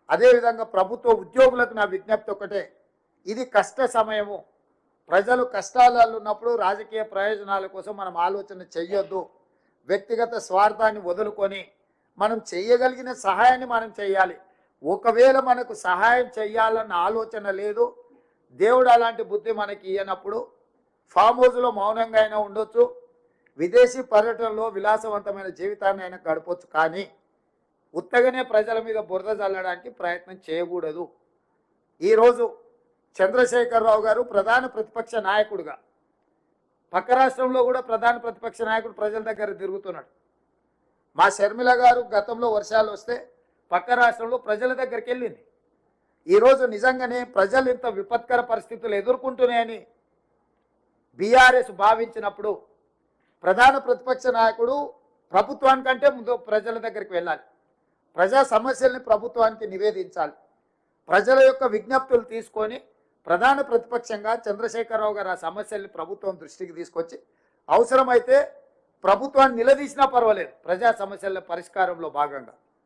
అదేవిధంగా ప్రభుత్వ ఉద్యోగులకు నా విజ్ఞప్తి ఒకటే, ఇది కష్ట సమయము. ప్రజలు కష్టాలలో ఉన్నప్పుడు రాజకీయ ప్రయోజనాల కోసం మనం ఆలోచన చెయ్యొద్దు. వ్యక్తిగత స్వార్థాన్ని వదులుకొని మనం చేయగలిగిన సహాయాన్ని మనం చేయాలి. ఒకవేళ మనకు సహాయం చేయాలన్న ఆలోచన లేదు, దేవుడు అలాంటి బుద్ధి మనకి ఇయ్యనప్పుడు ఫామ్ హౌస్లో మౌనంగా అయినా ఉండొచ్చు, విదేశీ పర్యటనలో విలాసవంతమైన జీవితాన్ని అయినా గడపొచ్చు, కానీ ఉత్తగానే ప్రజల మీద బురద చల్లడానికి ప్రయత్నం చేయకూడదు. ఈరోజు చంద్రశేఖరరావు గారు ప్రధాన ప్రతిపక్ష నాయకుడుగా, పక్క రాష్ట్రంలో కూడా ప్రధాన ప్రతిపక్ష నాయకుడు ప్రజల దగ్గర తిరుగుతున్నాడు. మా షర్మిల గారు గతంలో వర్షాలు వస్తే పక్క రాష్ట్రంలో ప్రజల దగ్గరికి వెళ్ళింది. ఈరోజు నిజంగానే ప్రజలు ఇంత విపత్కర పరిస్థితులు ఎదుర్కొంటున్నాయని బీఆర్ఎస్ భావించినప్పుడు ప్రధాన ప్రతిపక్ష నాయకుడు ప్రభుత్వానికంటే ముందు ప్రజల దగ్గరికి వెళ్ళాలి, ప్రజా సమస్యల్ని ప్రభుత్వానికి నివేదించాలి, ప్రజల యొక్క విజ్ఞప్తులు తీసుకొని ప్రధాన ప్రతిపక్షంగా చంద్రశేఖరరావు గారు ఆ సమస్యల్ని ప్రభుత్వం దృష్టికి తీసుకొచ్చి అవసరమైతే ప్రభుత్వాన్ని నిలదీసినా పర్వాలేదు ప్రజా సమస్యల పరిష్కారంలో భాగంగా.